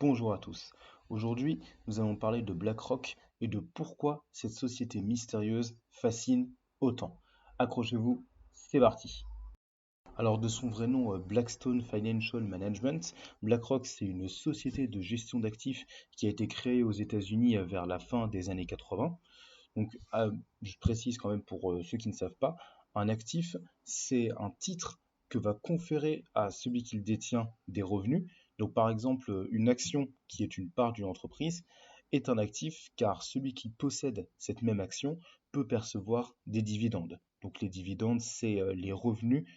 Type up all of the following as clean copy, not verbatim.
Bonjour à tous. Aujourd'hui, nous allons parler de BlackRock et de pourquoi cette société mystérieuse fascine autant. Accrochez-vous, c'est parti. Alors de son vrai nom Blackstone Financial Management, BlackRock c'est une société de gestion d'actifs qui a été créée aux États-Unis vers la fin des années 80. Donc je précise quand même pour ceux qui ne savent pas, un actif c'est un titre que va conférer à celui qui le détient des revenus. Donc par exemple, une action qui est une part d'une entreprise est un actif car celui qui possède cette même action peut percevoir des dividendes. Donc les dividendes, c'est les revenus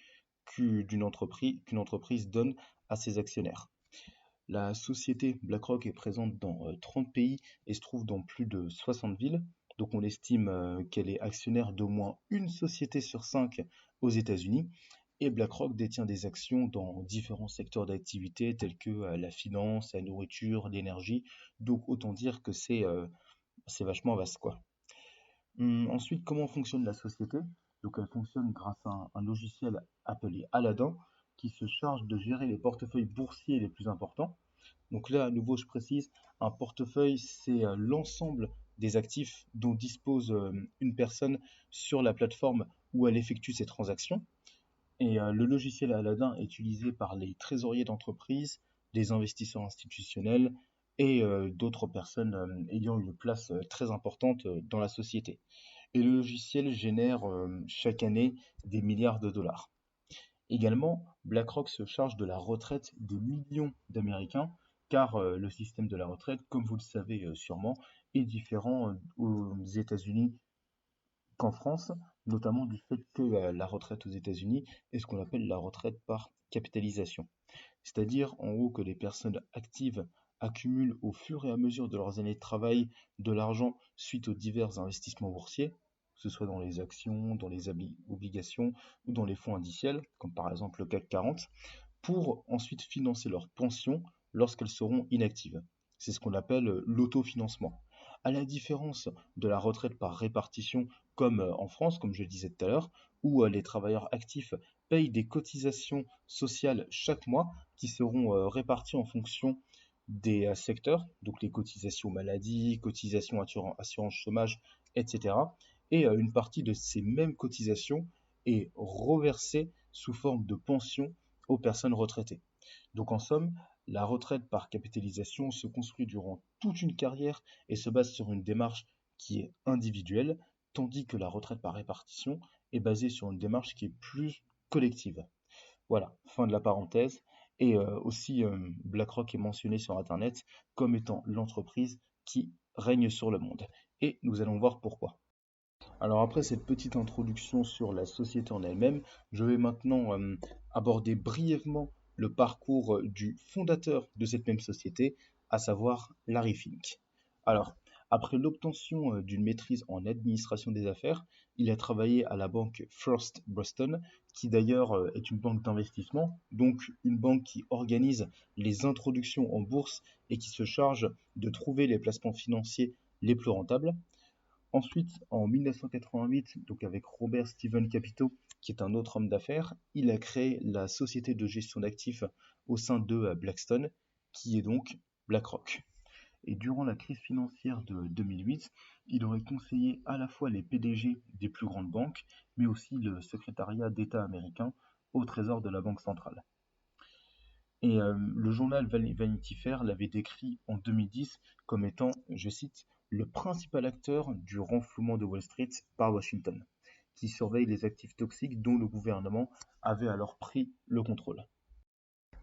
qu'une entreprise donne à ses actionnaires. La société BlackRock est présente dans 30 pays et se trouve dans plus de 60 villes. Donc on estime qu'elle est actionnaire d'au moins une société sur 5 aux États-Unis. Et BlackRock détient des actions dans différents secteurs d'activité tels que la finance, la nourriture, l'énergie. Donc autant dire que c'est vachement vaste quoi. Ensuite, comment fonctionne la société? Donc, elle fonctionne grâce à un logiciel appelé Aladdin qui se charge de gérer les portefeuilles boursiers les plus importants. Donc là, à nouveau, je précise, un portefeuille, c'est l'ensemble des actifs dont dispose une personne sur la plateforme où elle effectue ses transactions. Et le logiciel Aladdin est utilisé par les trésoriers d'entreprise, les investisseurs institutionnels et d'autres personnes ayant une place très importante dans la société. Et le logiciel génère chaque année des milliards de dollars. Également, BlackRock se charge de la retraite des millions d'Américains, car le système de la retraite, comme vous le savez sûrement, est différent aux États-Unis qu'en France, notamment du fait que la retraite aux États-Unis est ce qu'on appelle la retraite par capitalisation. C'est-à-dire en haut que les personnes actives accumulent au fur et à mesure de leurs années de travail de l'argent suite aux divers investissements boursiers, que ce soit dans les actions, dans les obligations ou dans les fonds indiciels, comme par exemple le CAC 40, pour ensuite financer leurs pensions lorsqu'elles seront inactives. C'est ce qu'on appelle l'autofinancement. À la différence de la retraite par répartition, comme en France, comme je le disais tout à l'heure, où les travailleurs actifs payent des cotisations sociales chaque mois qui seront réparties en fonction des secteurs, donc les cotisations maladie, cotisations assurance chômage, etc. Et une partie de ces mêmes cotisations est reversée sous forme de pension aux personnes retraitées. Donc en somme, la retraite par capitalisation se construit durant toute une carrière et se base sur une démarche qui est individuelle, tandis que la retraite par répartition est basée sur une démarche qui est plus collective. Voilà, fin de la parenthèse. Et aussi, BlackRock est mentionné sur Internet comme étant l'entreprise qui règne sur le monde. Et nous allons voir pourquoi. Alors après cette petite introduction sur la société en elle-même, je vais maintenant aborder brièvement le parcours du fondateur de cette même société, à savoir Larry Fink. Alors, après l'obtention d'une maîtrise en administration des affaires, il a travaillé à la banque First Boston, qui d'ailleurs est une banque d'investissement, donc une banque qui organise les introductions en bourse et qui se charge de trouver les placements financiers les plus rentables. Ensuite, en 1988, donc avec Robert Steven Capito, qui est un autre homme d'affaires, il a créé la société de gestion d'actifs au sein de Blackstone, qui est donc BlackRock. Et durant la crise financière de 2008, il aurait conseillé à la fois les PDG des plus grandes banques, mais aussi le secrétariat d'État américain au trésor de la Banque centrale. Et le journal Vanity Fair l'avait décrit en 2010 comme étant, je cite, le principal acteur du renflouement de Wall Street par Washington, qui surveille les actifs toxiques dont le gouvernement avait alors pris le contrôle.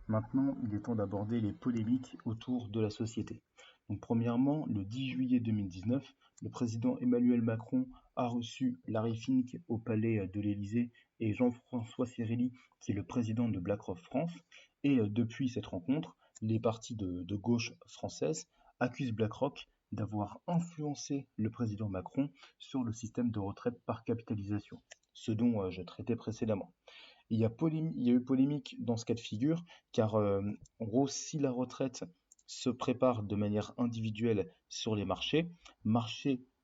Maintenant, il est temps d'aborder les polémiques autour de la société. Donc, premièrement, le 10 juillet 2019, le président Emmanuel Macron a reçu Larry Fink au palais de l'Élysée et Jean-François Cirelli, qui est le président de BlackRock France. Et depuis cette rencontre, les partis de gauche française accusent BlackRock d'avoir influencé le président Macron sur le système de retraite par capitalisation, ce dont je traitais précédemment. Il y a eu polémique dans ce cas de figure, car en gros, si la retraite se prépare de manière individuelle sur les marchés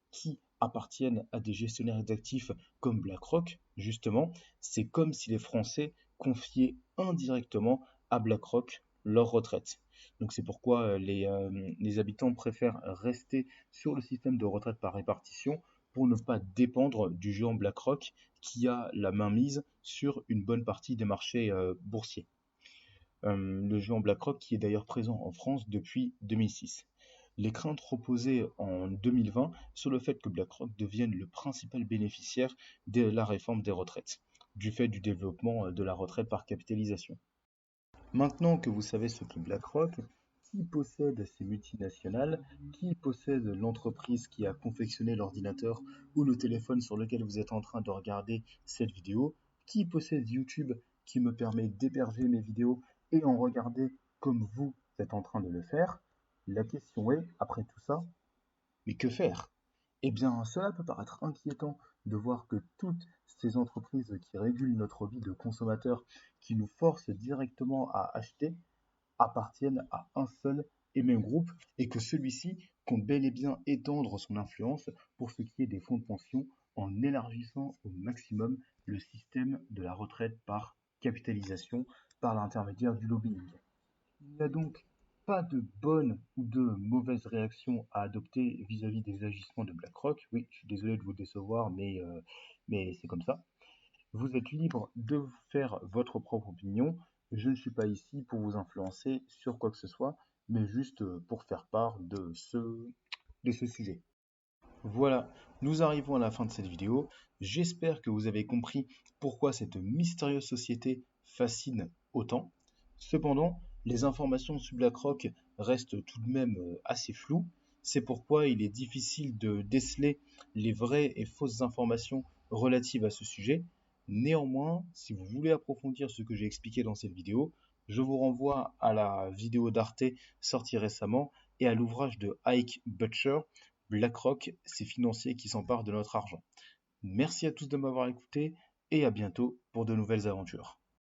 qui appartiennent à des gestionnaires d'actifs comme BlackRock, justement, c'est comme si les Français confiaient indirectement à BlackRock leur retraite. Donc c'est pourquoi les habitants préfèrent rester sur le système de retraite par répartition pour ne pas dépendre du géant BlackRock qui a la main mise sur une bonne partie des marchés boursiers. Le géant BlackRock qui est d'ailleurs présent en France depuis 2006. Les craintes reposaient en 2020 sur le fait que BlackRock devienne le principal bénéficiaire de la réforme des retraites, du fait du développement de la retraite par capitalisation. Maintenant que vous savez ce qu'est BlackRock, qui possède ces multinationales, qui possède l'entreprise qui a confectionné l'ordinateur ou le téléphone sur lequel vous êtes en train de regarder cette vidéo, qui possède YouTube qui me permet d'héberger mes vidéos et en regarder comme vous êtes en train de le faire, la question est, après tout ça, mais que faire? Eh bien, cela peut paraître inquiétant de voir que toutes ces entreprises qui régulent notre vie de consommateur, qui nous forcent directement à acheter, appartiennent à un seul et même groupe et que celui-ci compte bel et bien étendre son influence pour ce qui est des fonds de pension en élargissant au maximum le système de la retraite par capitalisation par l'intermédiaire du lobbying. Il n'y a donc pas de bonne ou de mauvaise réaction à adopter vis-à-vis des agissements de BlackRock. Oui, je suis désolé de vous décevoir, mais c'est comme ça. Vous êtes libre de faire votre propre opinion. Je ne suis pas ici pour vous influencer sur quoi que ce soit, mais juste pour faire part de ce sujet. Voilà, nous arrivons à la fin de cette vidéo. J'espère que vous avez compris pourquoi cette mystérieuse société fascine autant. Cependant, les informations sur BlackRock restent tout de même assez floues. C'est pourquoi il est difficile de déceler les vraies et fausses informations relatives à ce sujet. Néanmoins, si vous voulez approfondir ce que j'ai expliqué dans cette vidéo, je vous renvoie à la vidéo d'Arte sortie récemment et à l'ouvrage de Ike Butcher, BlackRock, ces financiers qui s'emparent de notre argent. Merci à tous de m'avoir écouté et à bientôt pour de nouvelles aventures.